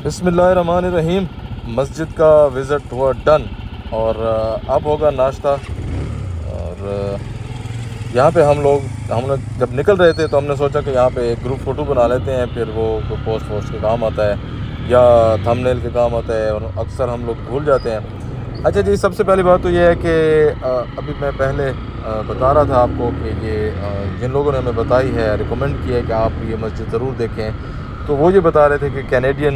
बिस्मिल्लाहिर्रहमानिर्रहीम। मस्जिद का विज़िट हुआ डन और अब होगा नाश्ता। और यहाँ पे हम लोग जब निकल रहे थे तो हमने सोचा कि यहाँ पे एक ग्रुप फ़ोटो बना लेते हैं, फिर वो पोस्ट के काम आता है या थंबनेल के काम आता है, और अक्सर हम लोग भूल जाते हैं। अच्छा जी, सबसे पहली बात तो ये है कि अभी मैं पहले बता रहा था आपको कि ये जिन लोगों ने हमें बताई है, रिकमेंड किया है कि आप ये मस्जिद ज़रूर देखें, तो वो ये बता रहे थे कि कैनेडियन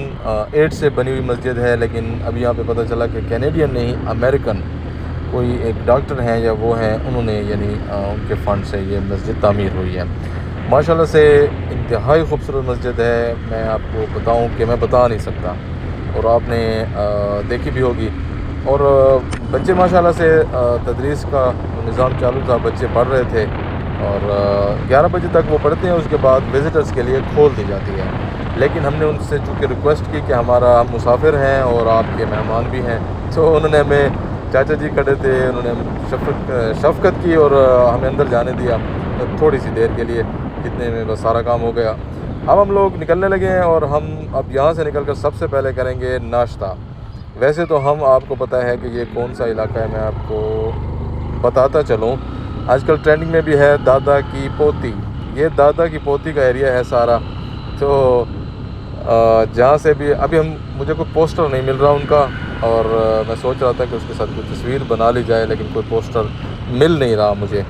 एड से बनी हुई मस्जिद है। लेकिन अभी यहाँ पे पता चला कि कैनेडियन नहीं, अमेरिकन कोई एक डॉक्टर हैं या वो हैं, उन्होंने यानी उनके फ़ंड से ये मस्जिद तामीर हुई है। माशाल्लाह से इंतहाई खूबसूरत मस्जिद है। मैं आपको बताऊं कि मैं बता नहीं सकता, और आपने देखी भी होगी। और बच्चे माशाल्लाह से तदरीस का निज़ाम चालू था, बच्चे पढ़ रहे थे और 11 बजे तक वो पढ़ते हैं। उसके बाद विज़िटर्स के लिए खोल दी जाती है। लेकिन हमने उनसे चूँकि रिक्वेस्ट की कि हम मुसाफिर हैं और आपके मेहमान भी हैं, तो उन्होंने हमें, चाचा जी खड़े थे, उन्होंने शफ़क़त की और हमें अंदर जाने दिया थोड़ी सी देर के लिए, जितने में बस सारा काम हो गया। अब हम लोग निकलने लगे हैं और हम अब यहाँ से निकल कर सबसे पहले करेंगे नाश्ता। वैसे तो आपको पता है कि ये कौन सा इलाका है, मैं आपको बताता चलूँ। आजकल ट्रेंडिंग में भी है दादा की पोती। ये दादा की पोती का एरिया है सारा। तो जहाँ से भी अभी मुझे कोई पोस्टर नहीं मिल रहा उनका, और मैं सोच रहा था कि उसके साथ कोई तस्वीर बना ली जाए, लेकिन कोई पोस्टर मिल नहीं रहा मुझे।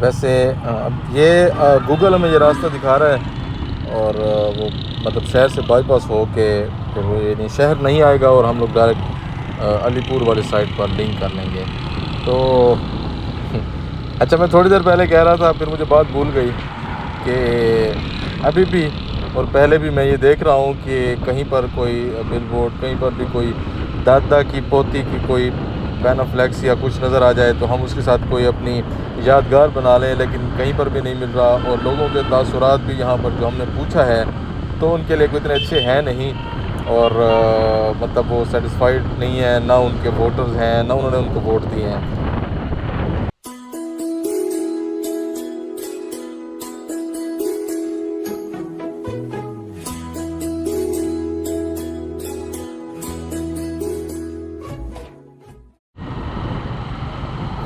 वैसे ये गूगल हमें ये रास्ता दिखा रहा है, और वो मतलब शहर से बाईपास हो के फिर वो यानी शहर नहीं आएगा और हम लोग डायरेक्ट अलीपुर वाली साइड पर लिंक कर लेंगे। तो अच्छा, मैं थोड़ी देर पहले कह रहा था, फिर मुझे बात भूल गई कि अभी भी और पहले भी मैं ये देख रहा हूँ कि कहीं पर कोई बिलबोर्ड, कहीं पर भी कोई दादा की पोती की कोई पैनाफ्लेक्स या कुछ नज़र आ जाए तो हम उसके साथ कोई अपनी यादगार बना लें, लेकिन कहीं पर भी नहीं मिल रहा। और लोगों के तासुरात भी यहाँ पर जो हमने पूछा है तो उनके लिए कोई इतने अच्छे हैं नहीं, और मतलब वो सेटिस्फाइड नहीं है, ना उनके वोटर्स हैं, ना उन्होंने उनको वोट दिए हैं।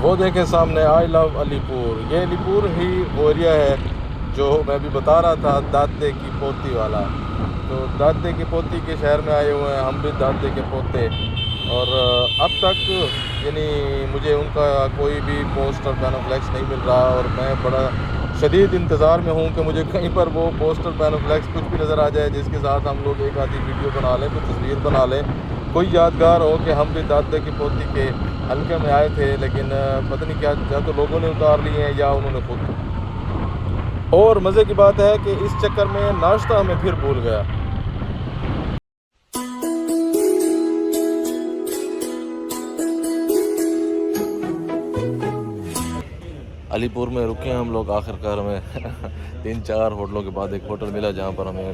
वो देखें सामने, आई लव अलीपुर। ये अलीपुर ही वो एरिया है जो मैं भी बता रहा था, दादे की पोती वाला। तो दादे की पोती के शहर में आए हुए हैं, हम भी दादे के पोते। और अब तक यानी मुझे उनका कोई भी पोस्टर पैनाफ्लेक्स नहीं मिल रहा, और मैं बड़ा शदीद इंतज़ार में हूँ कि मुझे कहीं पर वो पोस्टर पैनाफ्लेक्स कुछ भी नज़र आ जाए, जिसके साथ हम लोग एक आधी वीडियो बना लें, कोई तस्वीर बना लें, कोई यादगार हो कि हम भी दादे की पोती के हल्के में आए थे। लेकिन पता नहीं क्या, या तो लोगों ने उतार लिए हैं या उन्होंने खुद। और मज़े की बात है कि इस चक्कर में नाश्ता हमें फिर भूल गया। अलीपुर में रुके हैं हम लोग आखिरकार में 3-4 होटलों के बाद एक होटल मिला जहाँ पर हमें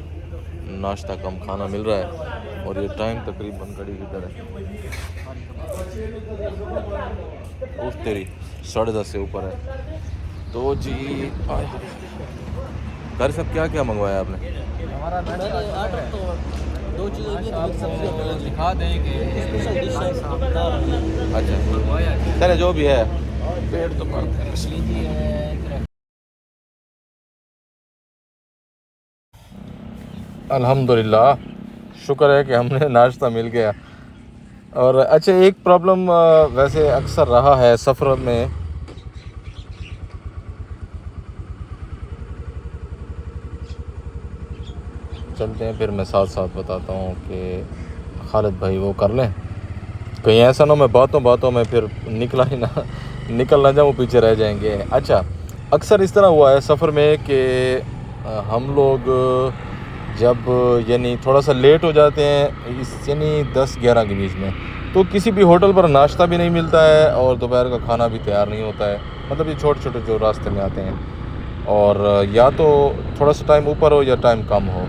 नाश्ता कम खाना मिल रहा है, और ये टाइम तकरीबन घड़ी की तरह उस तेरी 10:30 से ऊपर है। तो जी घर सब क्या क्या मंगवाया आपने? हमारा ऑर्डर तो 2 चीज़ें आपको लिखा देंगे। अच्छा चले, जो भी है, पेट तो भरते हैं। अल्हम्दुलिल्लाह, शुक्र है कि हमने नाश्ता मिल गया। और अच्छा, एक प्रॉब्लम वैसे अक्सर रहा है सफ़र में। चलते हैं, फिर मैं साथ साथ बताता हूँ कि खालिद भाई वो कर लें, कहीं ऐसा ना मैं बातों में फिर निकल ना जाऊँ, पीछे रह जाएंगे। अच्छा, अक्सर इस तरह हुआ है सफ़र में कि हम लोग जब यानी थोड़ा सा लेट हो जाते हैं, इस यानी 10-11 के बीच में, तो किसी भी होटल पर नाश्ता भी नहीं मिलता है और दोपहर का खाना भी तैयार नहीं होता है। मतलब ये छोटे छोटे जो रास्ते में आते हैं, और या तो थोड़ा सा टाइम ऊपर हो या टाइम कम हो।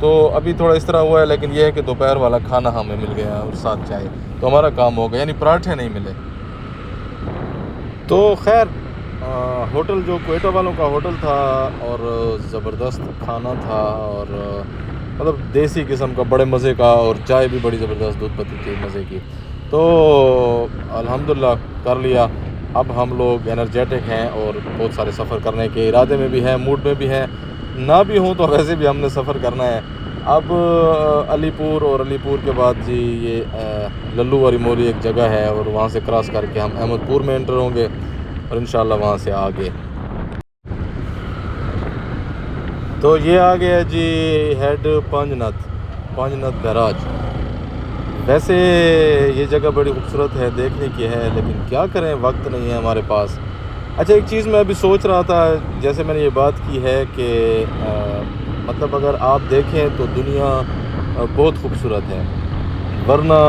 तो अभी थोड़ा इस तरह हुआ है, लेकिन यह है कि दोपहर वाला खाना हमें मिल गया और साथ चाय, तो हमारा काम हो गया, यानी पराठे नहीं मिले। तो खैर, होटल जो क्वेटा वालों का होटल था और ज़बरदस्त खाना था, और मतलब देसी किस्म का, बड़े मज़े का, और चाय भी बड़ी ज़बरदस्त दूध पत्ती थी मज़े की। तो अल्हम्दुलिल्लाह कर लिया। अब हम लोग एनर्जेटिक हैं और बहुत सारे सफ़र करने के इरादे में भी हैं, मूड में भी हैं। ना भी हों तो वैसे भी हमने सफ़र करना है। अब अलीपुर, और अलीपुर के बाद जी ये लल्लू वाली मोरी एक जगह है, और वहाँ से क्रॉस करके हम अहमदपुर में एंटर होंगे और इंशाल्लाह वहाँ से आगे। तो ये आ गया जी हेड पांजनाथ बैराज। वैसे ये जगह बड़ी खूबसूरत है, देखने की है, लेकिन क्या करें, वक्त नहीं है हमारे पास। अच्छा, एक चीज़ मैं अभी सोच रहा था, जैसे मैंने ये बात की है कि मतलब अगर आप देखें तो दुनिया बहुत खूबसूरत है, वरना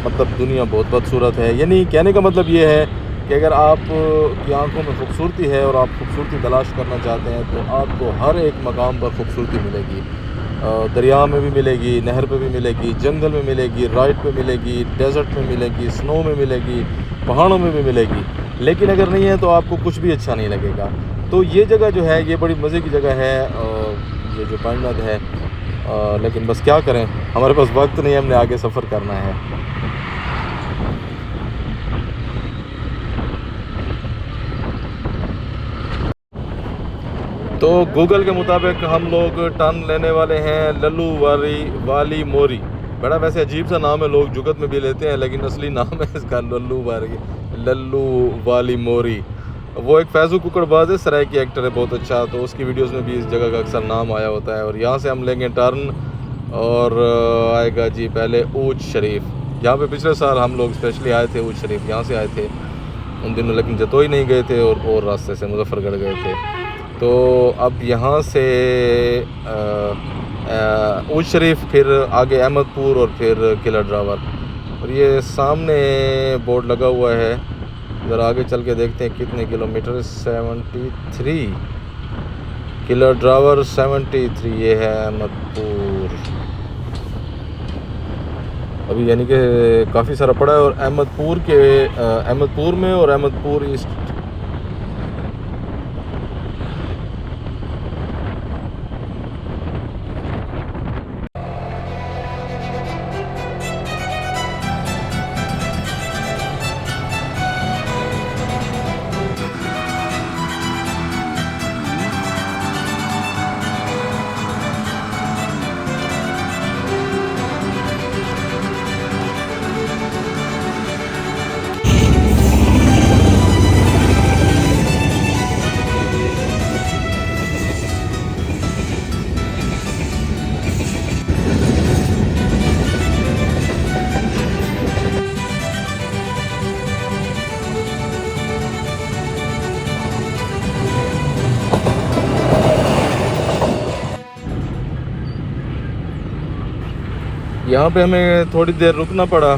मतलब दुनिया बहुत बदसूरत है। यानी कहने का मतलब ये है कि अगर आप की आंखों में खूबसूरती है और आप खूबसूरती तलाश करना चाहते हैं तो आपको हर एक मकाम पर खूबसूरती मिलेगी। दरिया में भी मिलेगी, नहर पे भी मिलेगी, जंगल में मिलेगी, राइड पे मिलेगी, डेजर्ट में मिलेगी, स्नो में मिलेगी, पहाड़ों में भी मिलेगी। लेकिन अगर नहीं है तो आपको कुछ भी अच्छा नहीं लगेगा। तो ये जगह जो है ये बड़ी मज़े की जगह है, ये जो पांजनाथ है। लेकिन बस क्या करें, हमारे पास वक्त नहीं है, हमने आगे सफ़र करना है। तो गूगल के मुताबिक हम लोग टर्न लेने वाले हैं लल्लू वाली मोरी। बड़ा वैसे अजीब सा नाम है, लोग जुगत में भी लेते हैं, लेकिन असली नाम है इसका लल्लू वाली मोरी। वो एक फैज़ू कुकड़बाज है, सराय की एक्टर है, बहुत अच्छा। तो उसकी वीडियोस में भी इस जगह का अक्सर नाम आया होता है। और यहाँ से हम लेंगे टर्न, और आएगा जी पहले ऊँच शरीफ। यहाँ पे पिछले साल हम लोग स्पेशली आए थे, ऊँच शरीफ यहाँ से आए थे उन दिनों, लेकिन जतोई नहीं गए थे और रास्ते से मुजफ्फरगढ़ गए थे। तो अब यहाँ से ऊँच शरीफ, फिर आगे अहमदपुर, और फिर किला ड्रावर। और ये सामने बोर्ड लगा हुआ है, ज़रा आगे चल के देखते हैं कितने किलोमीटर। 73 किला ड्रावर, 73 ये है अहमदपुर। अभी यानी कि काफ़ी सारा पड़ा है। और अहमदपुर में और अहमदपुर ईस्ट यहाँ पे हमें थोड़ी देर रुकना पड़ा।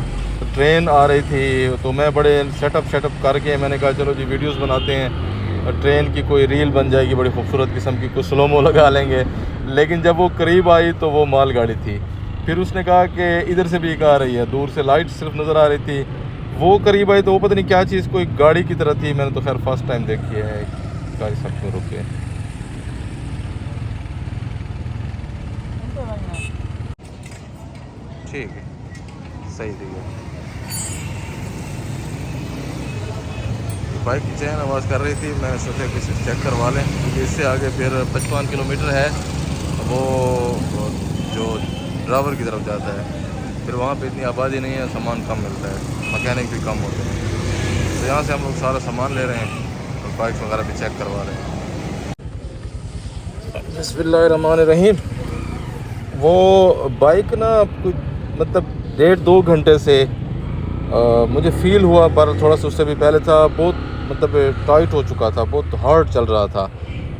ट्रेन आ रही थी, तो मैं बड़े सेटअप करके मैंने कहा चलो जी वीडियोस बनाते हैं, ट्रेन की कोई रील बन जाएगी बड़ी खूबसूरत किस्म की, कुछ स्लोमो लगा लेंगे। लेकिन जब वो करीब आई तो वो मालगाड़ी थी। फिर उसने कहा कि इधर से भी एक आ रही है, दूर से लाइट सिर्फ नज़र आ रही थी। वो करीब आई तो वो पता नहीं क्या चीज़, कोई गाड़ी की तरह थी। मैंने तो खैर फर्स्ट टाइम देखी है गाड़ी सब में रुके। ठीक है, सही थी। बाइक की चैन आवाज़ कर रही थी, मैंने सोचा कि इसे चेक करवा लें, क्योंकि इससे आगे फिर 55 किलोमीटर है, वो जो ड्रावर की तरफ जाता है। फिर वहाँ पे इतनी आबादी नहीं है, सामान कम मिलता है, मैकेनिक भी कम होते हैं। तो यहाँ से हम लोग सारा सामान ले रहे हैं और बाइक वगैरह भी चेक करवा रहे हैं। बिस्मिल्लाहिर्रहमानिर्रहीम। वो बाइक ना कुछ मतलब 1.5-2 घंटे से मुझे फ़ील हुआ, पर थोड़ा सा उससे भी पहले था, बहुत मतलब टाइट हो चुका था, बहुत हार्ड चल रहा था।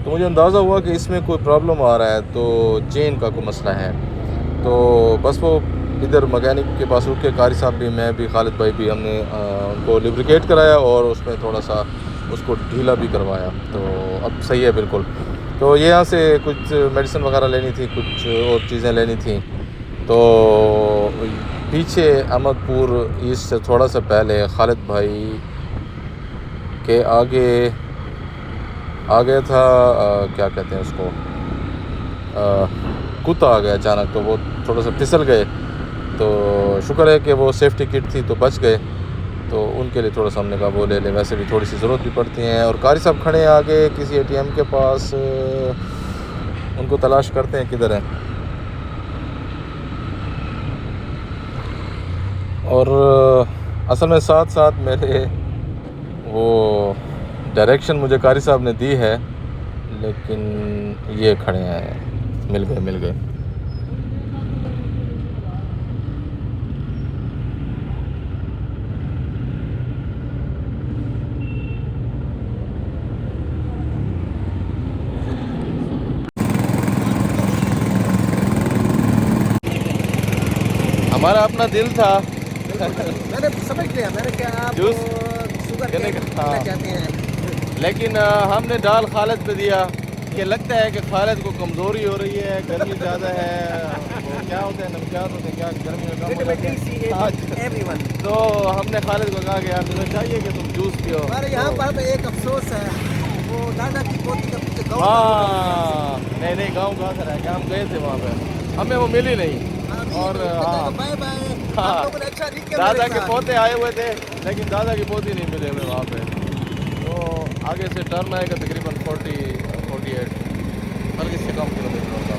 तो मुझे अंदाज़ा हुआ कि इसमें कोई प्रॉब्लम आ रहा है, तो चेन का कोई मसला है। तो बस वो इधर मैकेनिक के पास रुके, कारी साहब भी, मैं भी, खालिद भाई भी, हमने उनको लिब्रिकेट कराया और उसमें थोड़ा सा उसको ढीला भी करवाया। तो अब सही है बिल्कुल। तो ये यहाँ से कुछ मेडिसिन वगैरह लेनी थी, कुछ और चीज़ें लेनी थी। तो पीछे अहमदपुर ईस्ट से थोड़ा सा पहले खालिद भाई के आगे था क्या कहते हैं उसको, कुत्ता आ गया अचानक, तो वो थोड़ा सा फिसल गए। तो शुक्र है कि वो सेफ्टी किट थी तो बच गए। तो उनके लिए थोड़ा सा हमने कहा वो ले लें, वैसे भी थोड़ी सी ज़रूरत भी पड़ती है। और कारी साहब खड़े हैं आगे किसी एटीएम के पास, उनको तलाश करते हैं किधर है। और असल में साथ साथ मेरे वो डायरेक्शन मुझे कारी साहब ने दी है, लेकिन ये खड़े हैं, मिल गए। हमारा अपना दिल था मैंने समझ लिया, मैंने क्या आप जूस शुगर कहने का, पीना हाँ। चाहते हैं। लेकिन हमने डाल खालिद पे दिया कि लगता है कि खालिद को कमज़ोरी हो रही है, गर्मी ज़्यादा है। वो क्या होता है, नमकियात होते हैं क्या, गर्मी में कम हो जाते हैं। हाँ, एवरीवन। तो हमने खालिद को कहा कि यार तुम्हें चाहिए कि तुम जूस पियो। हमारे यहाँ तो, पर एक अफसोस है, वो दादा की पोती का पीछे गाँव हाँ नहीं गाँव कहाँ से रह गया, हम गए थे वहाँ पे, हमें वो मिली नहीं। और हाँ, बाय बाय। हाँ, आप लोगों ने अच्छा नहीं किया दादा मेरे के साथ। पोते आए हुए थे, लेकिन दादा की पोती नहीं मिले हमें वहाँ पे। तो आगे से टर्न आएगा तकरीबन 48 बल्कि इससे कम किलोमीटर होगा।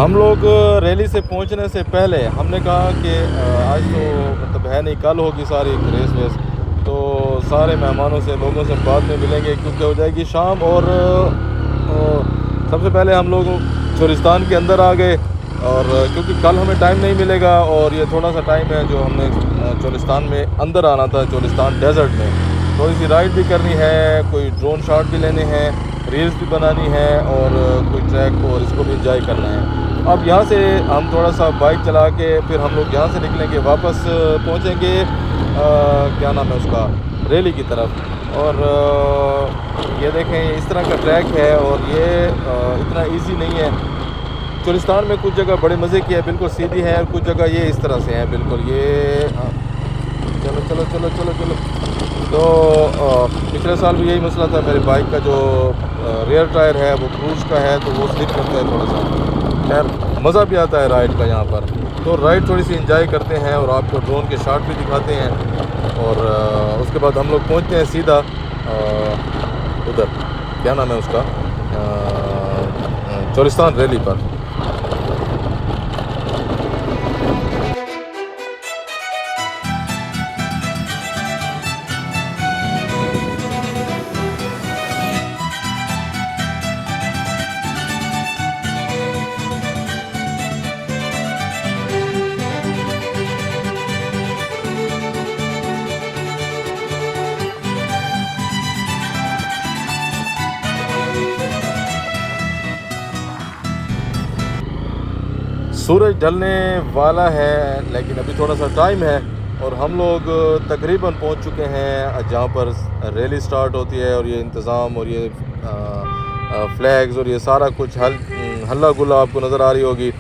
हम लोग रैली से पहुंचने से पहले हमने कहा कि आज तो मतलब है नहीं, कल होगी सारी रेस वेस, तो सारे मेहमानों से लोगों से बाद में मिलेंगे क्योंकि हो जाएगी शाम। और सबसे पहले हम लोग चोलिस्तान के अंदर आ गए, और क्योंकि कल हमें टाइम नहीं मिलेगा, और ये थोड़ा सा टाइम है जो हमने चोलिस्तान में अंदर आना था, चोलिस्तान डेजर्ट में थोड़ी सी राइड भी करनी है, कोई ड्रोन शॉट भी लेने हैं, रील्स भी बनानी है, और कोई ट्रैक और इसको भी इंजॉय करना है। अब यहाँ से हम थोड़ा सा बाइक चला के फिर हम लोग यहाँ से निकलेंगे, वापस पहुँचेंगे क्या नाम है उसका, रैली की तरफ। और ये देखें इस तरह का ट्रैक है, और ये इतना इजी नहीं है। चोलिस्तान में कुछ जगह बड़े मज़े की है, बिल्कुल सीधी है, और कुछ जगह ये इस तरह से है बिल्कुल ये चलो। तो पिछले साल भी यही मसला था, मेरे बाइक का जो रियर टायर है वो क्रूज का है, तो वो स्लिप करता है थोड़ा सा। खैर मज़ा भी आता है राइड का यहाँ पर, तो राइड थोड़ी सी इंजॉय करते हैं और आपको ड्रोन के शॉट भी दिखाते हैं। और उसके बाद हम लोग पहुँचते हैं सीधा उधर क्या नाम है उसका, चोलिस्तान रैली पर। सूरज ढलने वाला है, लेकिन अभी थोड़ा सा टाइम है, और हम लोग तकरीबन पहुंच चुके हैं जहां पर रैली स्टार्ट होती है। और ये इंतज़ाम और ये फ्लैग्स और ये सारा कुछ हल्ला गुल्ला आपको नज़र आ रही होगी।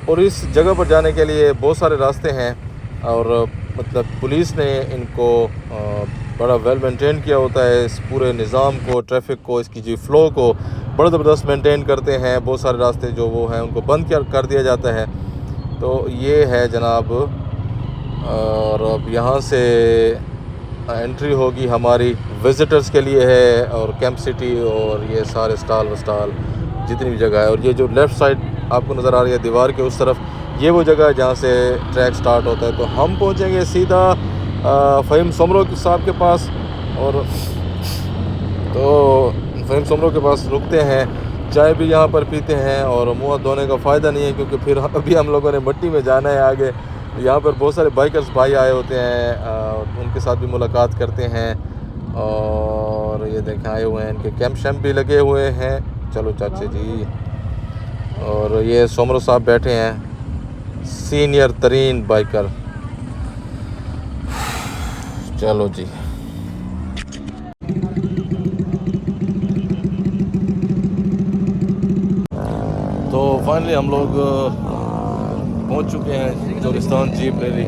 और इस जगह पर जाने के लिए बहुत सारे रास्ते हैं, और मतलब पुलिस ने इनको बड़ा वेल मेंटेन किया होता है, इस पूरे निज़ाम को, ट्रैफिक को, इसकी जी फ़्लो को बड़ा ज़बरदस्त मेंटेन करते हैं। बहुत सारे रास्ते जो वो हैं उनको बंद कर दिया जाता है। तो ये है जनाब, और अब यहाँ से एंट्री होगी हमारी विज़िटर्स के लिए है, और कैंप सिटी और ये सारे स्टॉल वस्टॉल जितनी भी जगह है। और ये जो लेफ़्ट साइड आपको नज़र आ रही है दीवार के उस तरफ, ये वो जगह है जहाँ से ट्रैक स्टार्ट होता है। तो हम पहुँचेंगे सीधा फ़हीम सोमरो साहब के पास, और तो फ़हीम सोमरो के पास रुकते हैं, चाय भी यहाँ पर पीते हैं। और मुँह धोने का फ़ायदा नहीं है क्योंकि फिर अभी हम लोगों ने मट्टी में जाना है आगे। यहाँ पर बहुत सारे बाइकर्स भाई आए होते हैं, उनके साथ भी मुलाकात करते हैं। और ये देखें आए हुए हैं, इनके कैंप शैम्प भी लगे हुए हैं। चलो चाचे जी, और ये सोमरो साहब बैठे हैं, सीनियर तरीन बाइकर। चलो जी, तो फाइनली हम लोग पहुंच चुके हैं चोलिस्तान जीप रैली।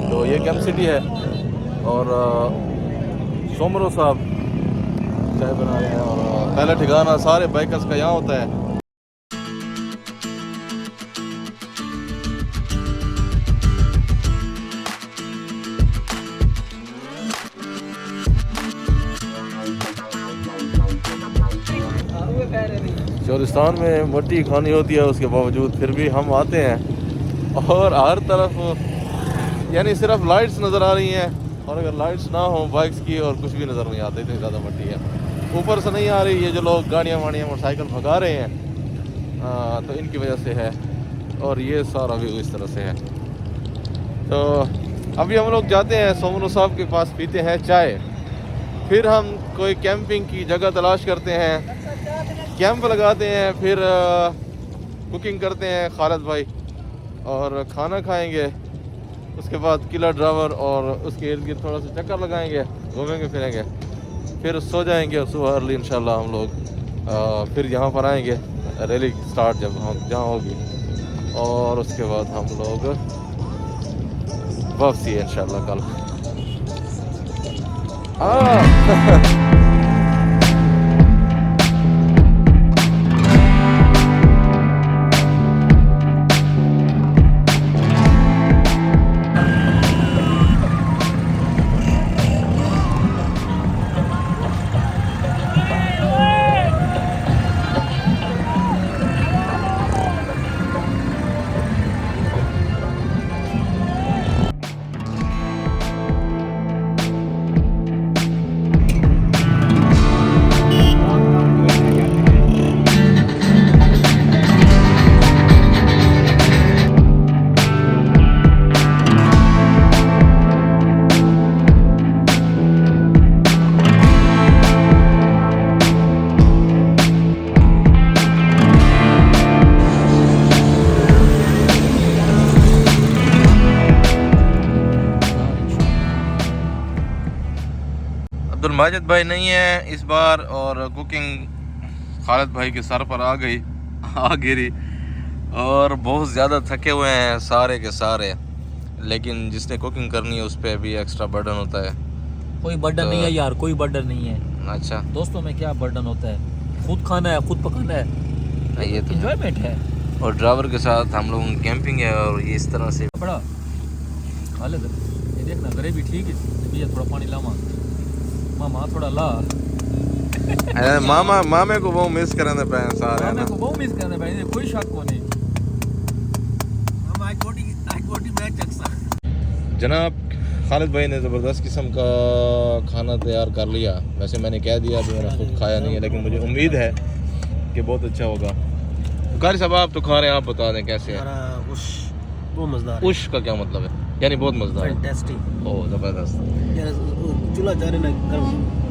तो ये कैंप सिटी है, और सोमरो साहब चाय बना रहे हैं और पहला ठिकाना सारे बाइकर्स का यहाँ होता है। चोरिस्तान में मट्टी खानी होती है, उसके बावजूद फिर भी हम आते हैं और हर तरफ यानी सिर्फ लाइट्स नज़र आ रही हैं, और अगर लाइट्स ना हो बाइक्स की और कुछ भी नज़र नहीं आता, इतनी ज़्यादा मट्टी है। ऊपर से नहीं आ रही, ये जो लोग गाड़ियाँ वाड़ियाँ मोटरसाइकिल भगा रहे हैं तो इनकी वजह से है, और ये सारा व्यू इस तरह से है। तो अभी हम लोग जाते हैं सोमनू साहब के पास, पीते हैं चाय, फिर हम कोई कैंपिंग की जगह तलाश करते हैं, कैंप लगाते हैं, फिर कुकिंग करते हैं खालिद भाई, और खाना खाएंगे। उसके बाद किला ड्राइवर और उसके इर्द गिर्द थोड़ा सा चक्कर लगाएंगे, घूमेंगे फिरेंगे, फिर सो जाएंगे और सुबह अर्ली इंशाल्लाह हम लोग फिर यहाँ पर आएंगे रैली स्टार्ट जब हम जहाँ होगी, और उसके बाद हम लोग वापसी है इंशाल्लाह कल। अब्दुल माजिद भाई नहीं है इस बार, और कुकिंग खालिद भाई के सर पर आ गिरी, और बहुत ज़्यादा थके हुए हैं सारे के सारे, लेकिन जिसने कुकिंग करनी है उस पर भी एक्स्ट्रा बर्डन होता है। कोई बर्डन नहीं है यार, कोई बर्डन नहीं है। अच्छा, दोस्तों में क्या बर्डन होता है, खुद खाना है, खुद पकाना है, ये तो एंजॉयमेंट है। और ड्राइवर के साथ हम लोग कैंपिंग है, और ये इस तरह से बड़ा खालिद ये देखना घरे भी ठीक है, भैया थोड़ा पानी लावा, मामा थोड़ा ला। मामे को वो मिस करने पे सारे मामे को वो मिस करने पे कोई शक को नहीं। मामा आई कोटी मैच अच्छा। जनाब खालिद भाई ने ज़बरदस्त किस्म का खाना तैयार कर लिया। वैसे मैंने कह दिया कि मैंने खुद खाया नहीं है, लेकिन मुझे उम्मीद है कि बहुत अच्छा होगा। कारी साहब आप तो खा रहे हैं, आप बता दें कैसे है। बहुत मज़ेदार। उश का क्या मतलब है? यानी बहुत मज़ेदार, फैंटास्टिक। ओह ज़बरदस्त। चूल्हा जा रहे ना गर्म